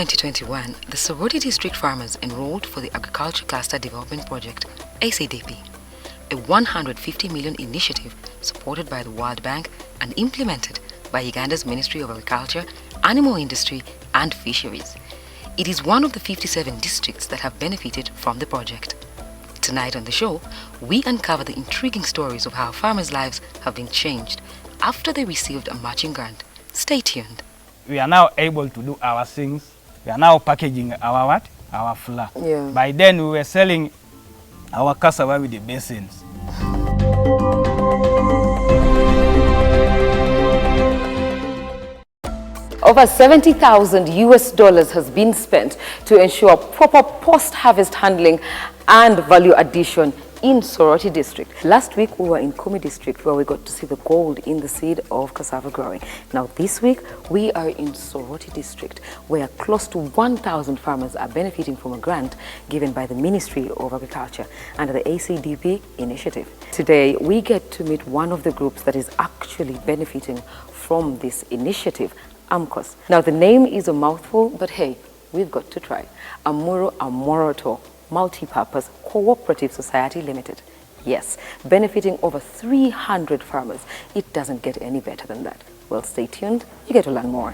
2021, the Soroti District farmers enrolled for the Agriculture Cluster Development Project, ACDP, a 150 million initiative supported by the World Bank and implemented by Uganda's Ministry of Agriculture, Animal Industry and Fisheries. It is one of the 57 districts that have benefited from the project. Tonight on the show, we uncover the intriguing stories of how farmers' lives have been changed after they received a matching grant. Stay tuned. We are now able to do our things. We are now packaging our what? Our flour. Yeah. By then we were selling our cassava with the basins. Over $70,000 has been spent to ensure proper post-harvest handling and value addition in Soroti District. Last week we were in Kumi District where we got to see the gold in the seed of cassava growing. Now this week we are in Soroti District where close to 1,000 farmers are benefiting from a grant given by the Ministry of Agriculture under the ACDP initiative. Today we get to meet one of the groups that is actually benefiting from this initiative, AMCOS. Now the name is a mouthful, but hey, we've got to try. Amuru Amoroto Multi-Purpose Cooperative Society Limited. Yes, benefiting over 300 farmers. It doesn't get any better than that. Well, stay tuned. You get to learn more.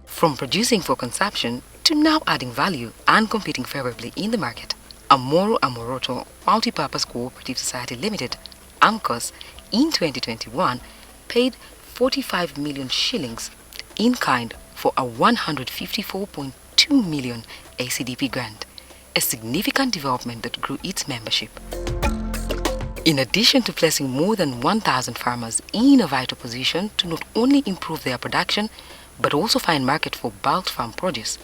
From producing for consumption to now adding value and competing favorably in the market, Amoro Amoroto Multi-Purpose Cooperative Society Limited, AMCOS, in 2021 paid 45 million shillings in kind for a 154.2 million ACDP grant, a significant development that grew its membership. In addition to placing more than 1,000 farmers in a vital position to not only improve their production, but also find market for bulk farm produce,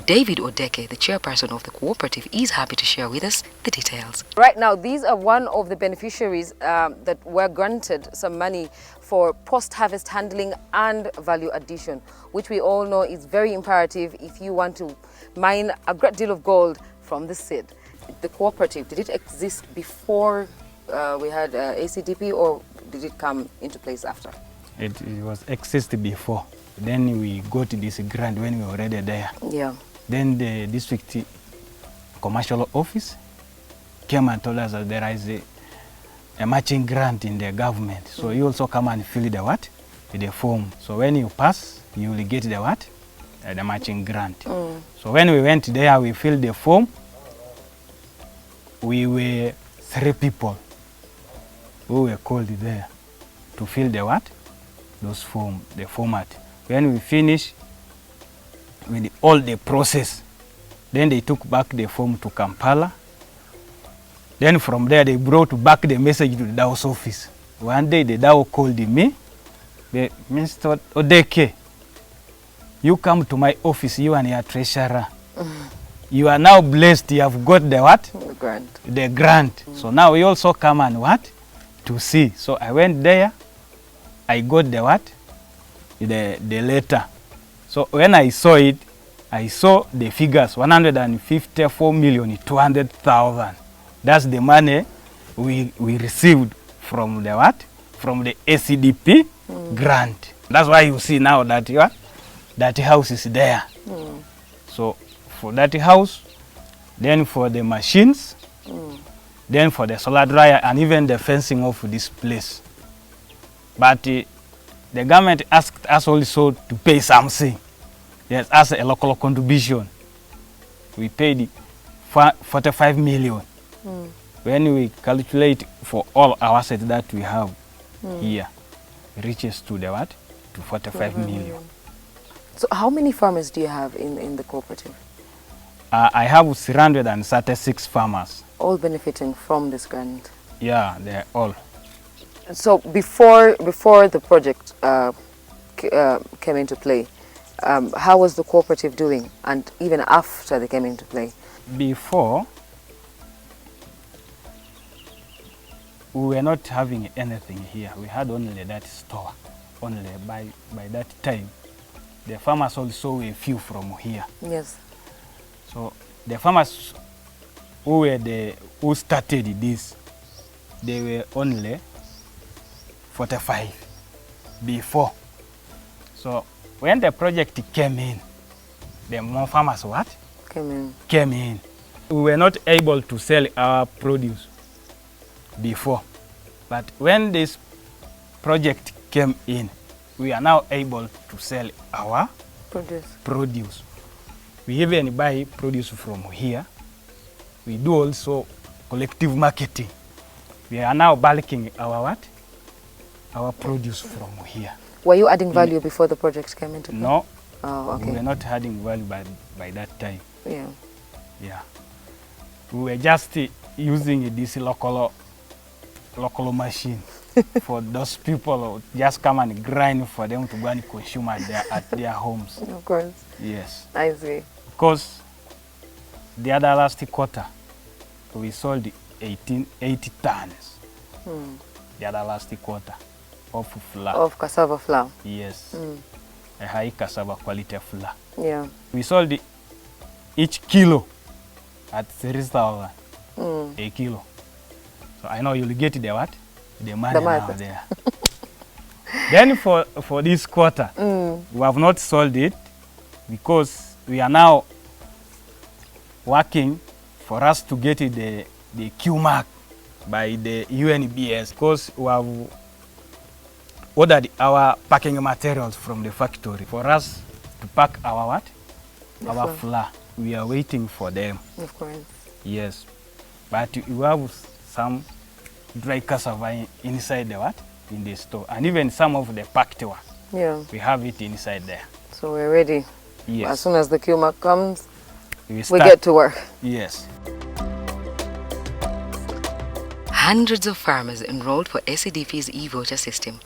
David Odeke, the chairperson of the cooperative, is happy to share with us the details. Right now, these are one of the beneficiaries that were granted some money for post-harvest handling and value addition, which we all know is very imperative if you want to mine a great deal of gold from the seed. The cooperative, did it exist before we had ACDP, or did it come into place after? It was existed before. Then we got this grant when we were already there. Yeah. Then the district commercial office came and told us that there is a matching grant in the government. So you also come and fill the what? The form. So when you pass, you will get the what? The matching grant. So when we went there, we filled the form. We were 3 people who were called there to fill the what? Those form, the format. When we finished with all the process, then they took back the form to Kampala. Then from there, they brought back the message to the DAO's office. One day, the DAO called me. Mr. Odeke, you come to my office, you and your treasurer. You are now blessed, you have got the what? The grant. The grant. So now we also come and what? To see. So I went there, I got the what? The letter. So when I saw it, I saw the figures, 154,200,000. That's the money we received from the what? From the ACDP grant. That's why you see now that that house is there. So for that house, then for the machines, then for the solar dryer, and even the fencing of this place. But the government asked us also to pay something. Yes, as a local contribution. We paid 45 million. When we calculate for all our assets that we have here, it reaches to the what? To 45 million. So how many farmers do you have in the cooperative? I have 336 farmers. All benefiting from this grant? Yeah, they're all. So before the project came into play, how was the cooperative doing, and even after they came into play? Before, we were not having anything here. We had only that store. Only by that time, the farmers also were few from here. Yes. So the farmers who started this, they were only 45 before. So When the project came in, the more farmers what? Came in. We were not able to sell our produce before. But when this project came in, we are now able to sell our produce. We even buy produce from here. We do also collective marketing. We are now bulking our what? Our produce from here. Were you adding value before the project came into play? No. Oh, okay. We were not adding value by that time. Yeah. Yeah. We were just using this local machine for those people who just come and grind for them to go and consume at their homes. Of course. Yes. I see. Because the other last quarter, we sold 80 tons. The other last quarter of flour. Of cassava flour. Yes. A high cassava quality flour. Yeah. We sold each kilo at 3,000 a kilo. So I know you'll get the what? The money now there. Then for this quarter, we have not sold it because we are now working for us to get the Q mark by the UNBS, because we have ordered our packing materials from the factory for us to pack our what? Our flour. We are waiting for them. Of course. Yes. But we have some dry cassava inside the what? In the store. And even some of the packed one. Yeah. We have it inside there. So we're ready. Yes. As soon as the Q mark comes, we get to work. Yes. Hundreds of farmers enrolled for ACDP's e-voter system,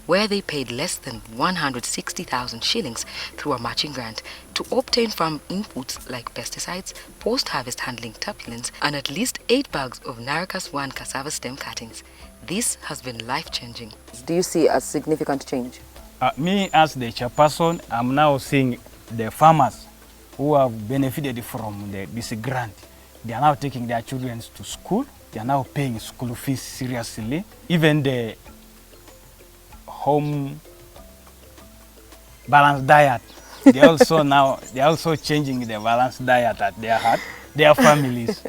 where they paid less than 160,000 shillings through a matching grant to obtain farm inputs like pesticides, post-harvest handling turbulence, and at least 8 bags of Narcas 1 cassava stem cuttings. This has been life-changing. Do you see a significant change? Me as the chairperson, I'm now seeing the farmers who have benefited from this grant. They are now taking their children to school. They are now paying school fees seriously. Even the home balanced diet, they are also changing the balanced diet at their families.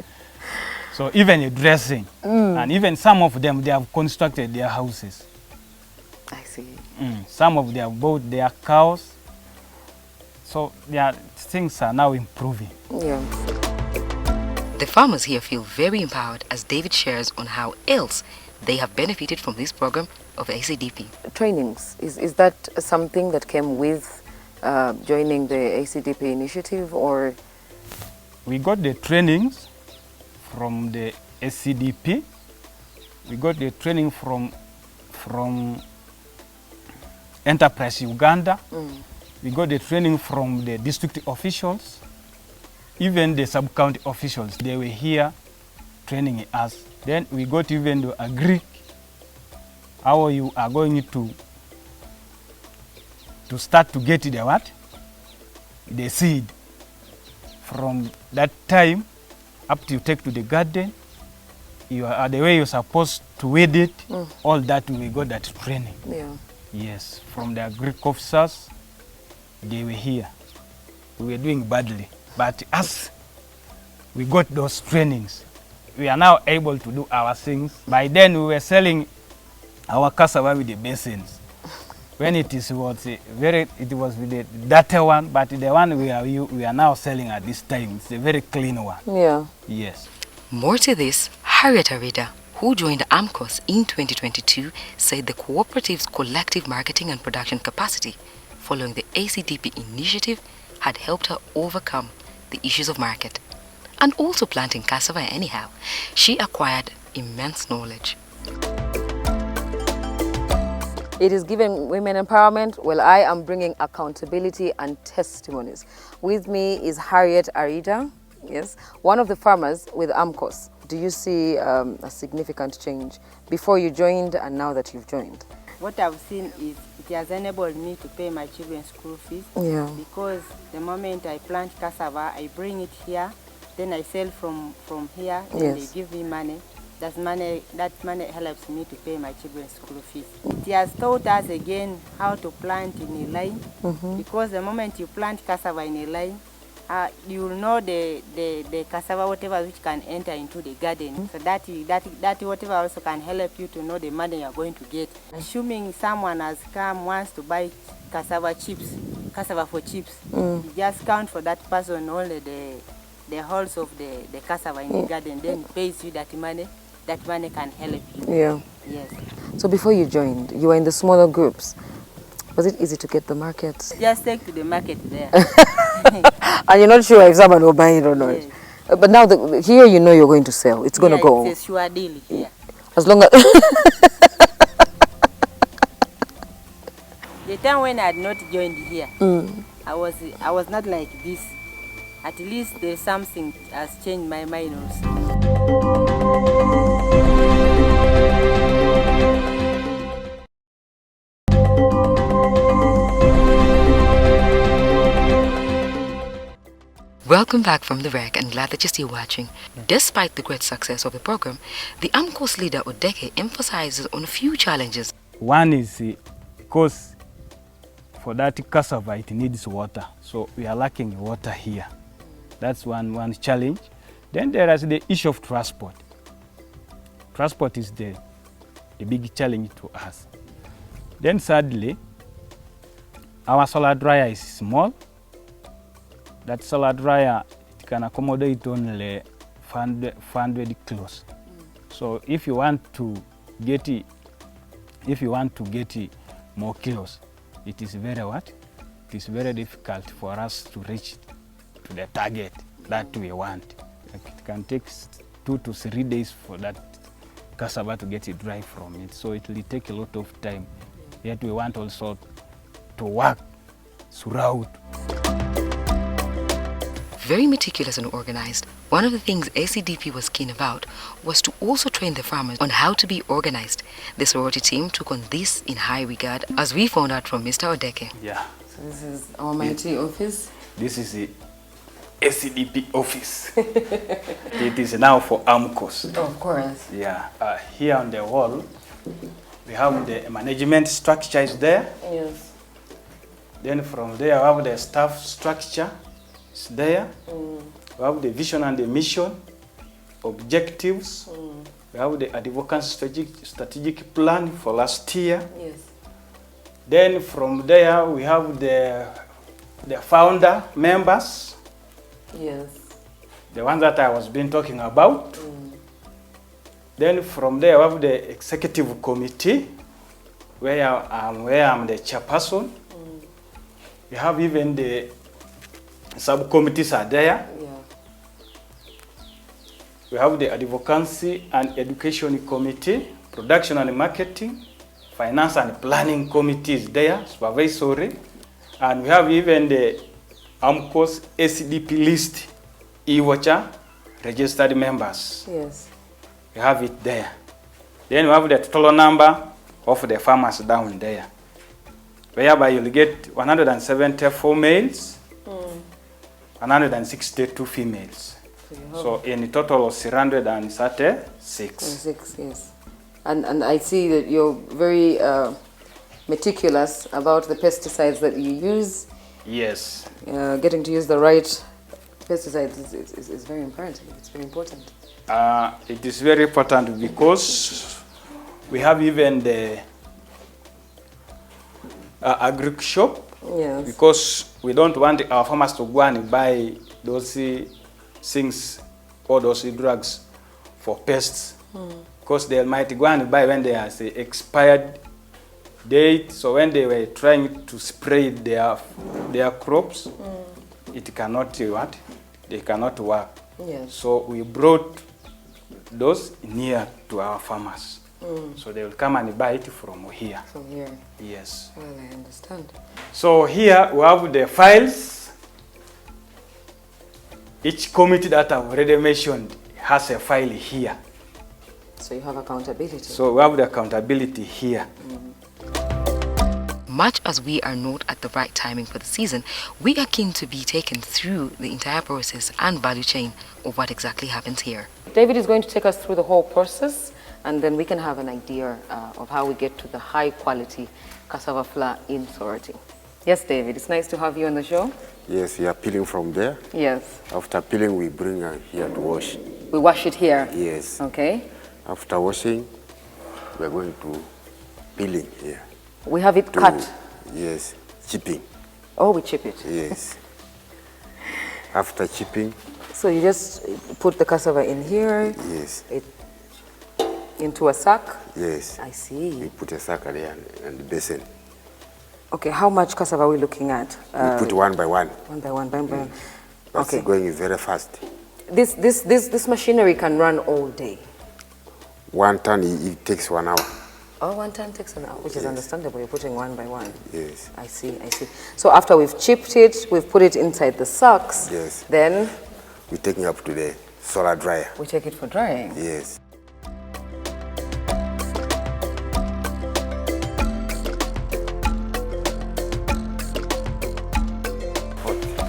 So even dressing, and even some of them, they have constructed their houses. I see. Some of them have bought their cows. So things are now improving. Yeah. The farmers here feel very empowered as David shares on how else they have benefited from this program of ACDP. Trainings, is that something that came with joining the ACDP initiative, or? We got the trainings from the ACDP. We got the training from Enterprise Uganda. We got the training from the district officials. Even the sub-county officials, they were here training us. Then we got even to agree how you are going to start to get the what? The seed. From that time up to you take to the garden, you are the way you're supposed to weed it, all that we got that training. Yeah. Yes, from the Greek officers, they were here. We were doing badly. But as we got those trainings, we are now able to do our things. By then, we were selling our cassava with the basins. When it was with the dirty one, but the one we are now selling at this time, it's a very clean one. Yeah. Yes. More to this, Harriet Arida, who joined AMCOS in 2022, said the cooperative's collective marketing and production capacity following the ACDP initiative had helped her overcome the issues of market. And also planting cassava anyhow, she acquired immense knowledge. It is giving women empowerment. Well, I am bringing accountability and testimonies. With me is Harriet Arida, yes, one of the farmers with AMCOS. Do you see a significant change before you joined and now that you've joined? What I've seen is it has enabled me to pay my children's school fees. Yeah. Because the moment I plant cassava, I bring it here, then I sell from here, and Yes. they give me money. that money helps me to pay my children's school fees. It has taught us again how to plant in a line, because the moment you plant cassava in a line, you will know the cassava, whatever which can enter into the garden. So that whatever also can help you to know the money you are going to get. Assuming someone has come, wants to buy cassava for chips, you just count for that person only the hulls of the cassava in the garden, then it pays you that money can help you. Yeah. Yes. So before you joined, you were in the smaller groups. Was it easy to get the market? Just take to the market there. And you're not sure if someone will buy it or not? Yes. But now, here you know you're going to sell. It's going to go. It's a sure deal here. As long as... The time when I had not joined here, I was not like this. At least there's something has changed my mind also. Welcome back from the wreck, and glad that you're still watching. Despite the great success of the program, the AMCOS leader Odeke emphasizes on a few challenges. One is because for that cassava it needs water, so we are lacking water here. That's one challenge. Then there is the issue of transport. Transport is the big challenge to us. Then thirdly, our solar dryer is small. That solar dryer, it can accommodate only 400 kilos. So if you want to get more kilos, it is It is very difficult for us to reach to the target that we want. Like it can take 2 to 3 days for that cassava to get it dry from it. So it will take a lot of time. Yet we want also to work throughout. Very meticulous and organized, one of the things ACDP was keen about was to also train the farmers on how to be organized. The sorority team took on this in high regard, as we found out from Mr. Odeke. Yeah. So this is our mighty office? This is the ACDP office. It is now for AMCOS. Of course. Yeah. Here on the wall, we have the management structure is there. Yes. Then from there, we have the staff structure. It's there. We have the vision and the mission, objectives. We have the advocacy strategic plan for last year. Yes. Then from there, we have the founder members. Yes. The ones that I was been talking about. Then from there, we have the executive committee, where I'm the chairperson. We have even the subcommittees are there. Yeah. We have the advocacy and education committee, production and marketing, finance and planning committees there, supervisory. And we have even the AMCOS ACDP list, e-watcher, registered members. Yes. We have it there. Then we have the total number of the farmers down there, whereby you'll get 174 males, 162 females. So in total of 336. 6, yes. And I see that you're very meticulous about the pesticides that you use. Yes. Getting to use the right pesticides is very important. It's very important. It is very important because we have even the agri shop. Yes. Because we don't want our farmers to go and buy those things or those drugs for pests. Because they might go and buy when they are say, expired date. So when they were trying to spray their crops, it cannot what? They cannot work. Yes. So we brought those near to our farmers. So they will come and buy it from here. From here. Yes. Well, I understand. So here we have the files. Each committee that I've already mentioned has a file here. So you have accountability. So we have the accountability here. Much as we are not at the right timing for the season, we are keen to be taken through the entire process and value chain of what exactly happens here. David is going to take us through the whole process, and then we can have an idea of how we get to the high quality cassava flour in Soroti. Yes, David, it's nice to have you on the show. Yes, we are peeling from there. Yes. After peeling, we bring here to wash. We wash it here? Yes. Okay. After washing, we are going to peeling here. We have it cut? Yes, chipping. Oh, we chip it? Yes. After chipping. So you just put the cassava in here? Yes. Into a sack? Yes. I see. We put a sack there and the basin. Okay, how much cassava are we looking at? We put one by one. One by one, by one. That's Okay. going very fast. This machinery can run all day? 1 ton, it takes 1 hour. Oh, 1 ton takes an hour, which is understandable. You're putting one by one. Yes. I see, I see. So after we've chipped it, we've put it inside the sacks. Yes. Then? We take it up to the solar dryer. We take it for drying? Yes.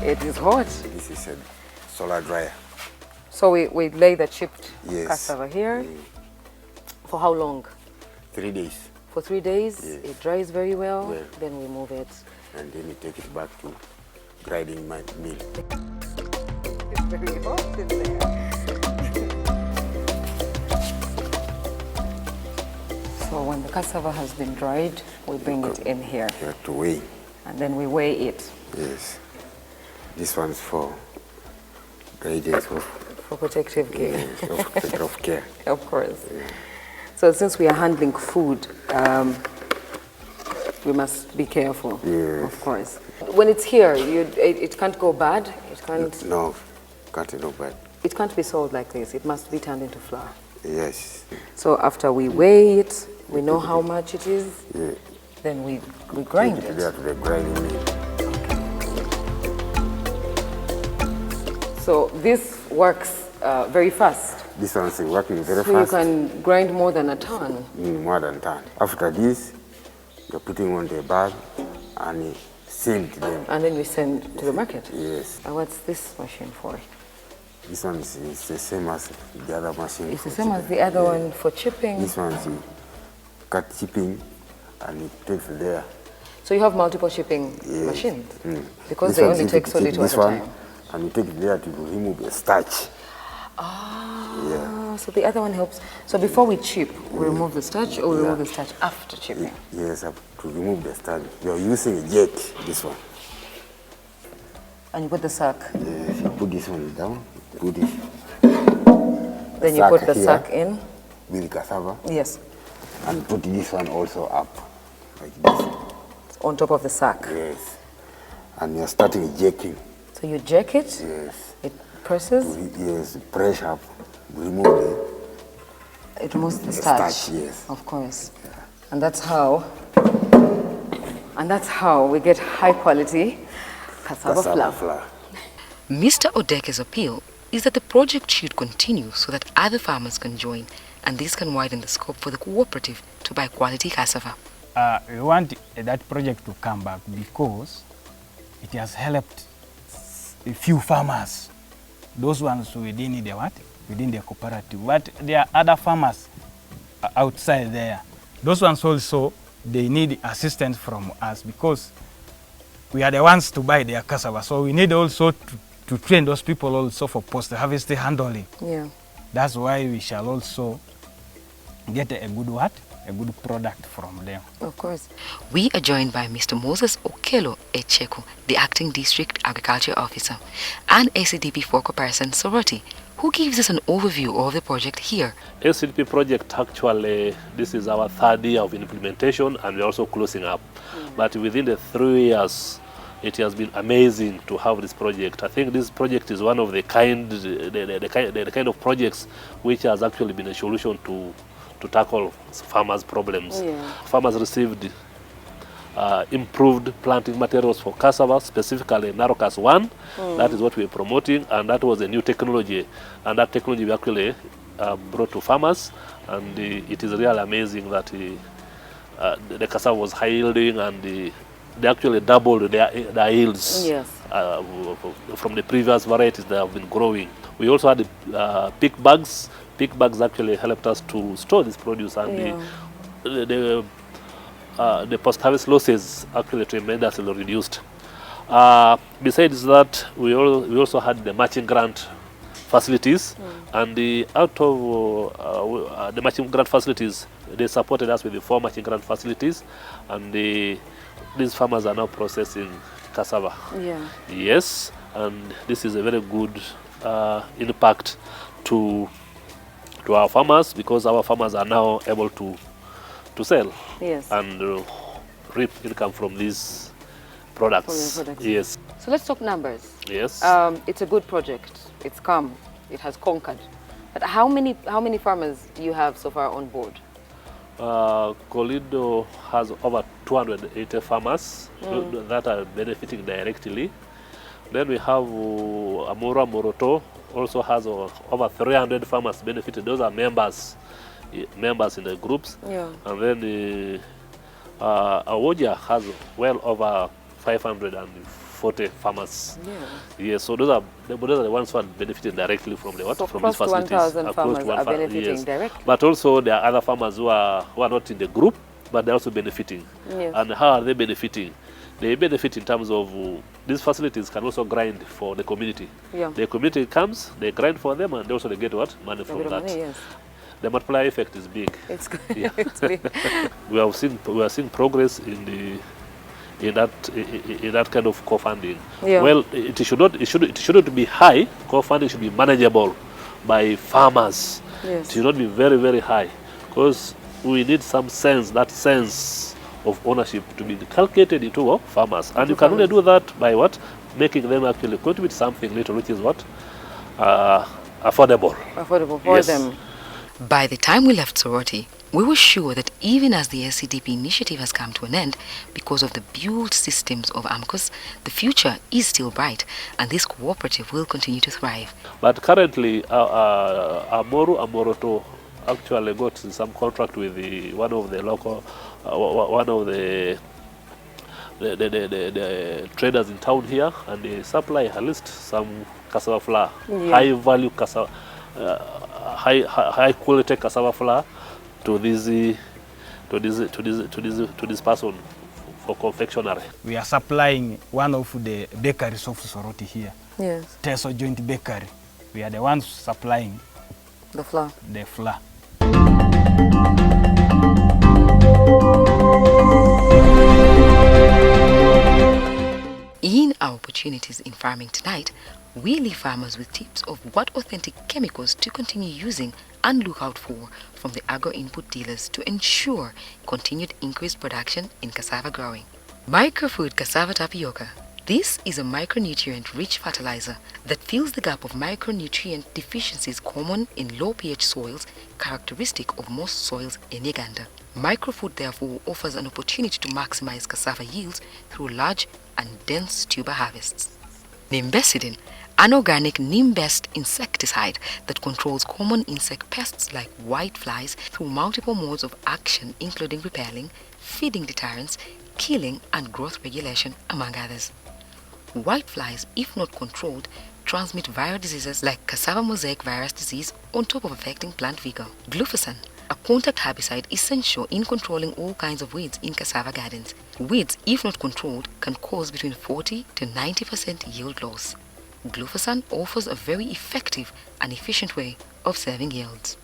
It is hot. This is a solar dryer. So we lay the chipped Yes. cassava here. For how long? 3 days. For 3 days. Yes. It dries very well. Well. Then we move it. And then we take it back to grinding mill. It's very hot in there. So when the cassava has been dried, we bring it in here. You have to weigh. And then we weigh it. Yes. This one's for guidance of, For protective care. of care. Of course. So since we are handling food, we must be careful. Yes. Of course. When it's here, it can't go bad. It can't. No, can't go bad. It can't be sold like this. It must be turned into flour. Yes. So after we weigh it, we know how much it is. Yeah. Then we grind Take it it. there to the grinding mill. So this works very fast. This one's working very So fast. you can grind more than a ton. More than that. After this, you're putting on the bag and sealed them. And then we send to the market. Yes. And what's this machine for? This one is the same as the other machine. It's the for same as chipping. the other Yeah. one for chipping. This one's cut chipping and it takes there. So you have multiple shipping Yes. machines? Because This they one, only if take you so little at this a one, time. and you take it there to remove the starch. Ah, so the other one helps. So before we chip, we remove the starch, or we remove the starch after chipping? Yes, to remove the starch. You're using a jet, this one. And you put the sack. Yes, you put this one down, put it. Then you put the here sack in. with cassava, Yes, and put this one also up, like this. on top of the sack. Yes. And you're starting jacking. So you jack it, Yes. it presses, Yes, press up, remove it removes the the starch. starch, yes. Of course. And that's how we get high quality cassava flour. flour. Mr. Odeke's appeal is that the project should continue so that other farmers can join, and this can widen the scope for the cooperative to buy quality cassava. We want that project to come back because it has helped a few farmers, those ones within the what? Within the cooperative. But there are other farmers outside there. Those ones also, they need assistance from us because we are the ones to buy their cassava. So we need also to train those people also for post-harvest handling. Yeah. That's why we shall also get a good what? A good product from them. Of course. We are joined by Mr. Moses Okelo Echeko, the Acting District Agriculture Officer, and ACDP Focal Person Soroti, who gives us an overview of the project here. ACDP project, actually, this is our 3rd year of implementation and we're also closing up. But within the 3 years, it has been amazing to have this project. I think this project is one of the kind of projects which has actually been a solution to tackle farmers' problems. Yeah. Farmers received improved planting materials for cassava, specifically Narocas 1. That is what we're promoting, and that was a new technology. And that technology we actually brought to farmers, and it is really amazing that the cassava was high yielding, and they actually doubled their yields. Yes. From the previous varieties that have been growing. We also had pick bags. Pick bags actually helped us to store this produce, and the post-harvest losses actually tremendously reduced. Besides that, we also had the matching grant facilities, and out of the matching grant facilities, they supported us with the 4 matching grant facilities, and these farmers are now processing cassava. Yeah. Yes, and this is a very good impact to our farmers, because our farmers are now able to sell. Yes. And reap income from these products. Yes. So let's talk numbers. Yes. It's a good project. It's come. It has conquered. But how many farmers do you have so far on board? Colido has over 280 farmers that are benefiting directly. Then we have Amora Moroto also has over 300 farmers benefited. Those are members in the groups. Yeah. And then Awoja has well over 540 farmers. Yeah. Yes, so those are the ones who are benefiting directly from the So from close these to facilities. 1,000 farmers are benefiting yes. directly. But also there are other farmers who are not in the group, but they're also benefiting. Yes. And how are they benefiting? They benefit in terms of these facilities can also grind for the community. Yeah. The community comes, they grind for them, and also they get what? Money A from bit of that. money, yes. The multiplier effect is big. It's good. Yeah. It's big. We are seeing progress in that kind of co-funding. Yeah. Well, it shouldn't be high. Co-funding should be manageable by farmers. Yes. It should not be very, very high, because we need some sense, that sense of ownership to be inculcated into farmers. And you can only do that by what? Making them actually contribute something little, which is what? Affordable. Affordable for them. By the time we left Sorority, we were sure that even as the ACDP initiative has come to an end because of the built systems of AMCOS, the future is still bright, and this cooperative will continue to thrive. But currently, Amoroto actually got some contract with one of the traders in town here, and they supply at least some cassava flour, high value cassava, high quality cassava flour to this person for confectionery. We are supplying one of the bakeries of Sorority here. Yes. Teso Joint Bakery. We are the ones supplying The flour. the flour. In our opportunities in farming tonight, we leave farmers with tips of what authentic chemicals to continue using and look out for from the agro-input dealers to ensure continued increased production in cassava growing. Microfood cassava tapioca. This is a micronutrient-rich fertilizer that fills the gap of micronutrient deficiencies common in low pH soils, characteristic of most soils in Uganda. Microfood therefore offers an opportunity to maximize cassava yields through large and dense tuber harvests. Nimbecidin, an organic neem-based insecticide that controls common insect pests like whiteflies through multiple modes of action, including repelling, feeding deterrence, killing, and growth regulation, among others. Whiteflies, if not controlled, transmit viral diseases like cassava mosaic virus disease on top of affecting plant vigor. Glufosin, a contact herbicide essential in controlling all kinds of weeds in cassava gardens. Weeds, if not controlled, can cause between 40 to 90% yield loss. Glufosin offers a very effective and efficient way of saving yields.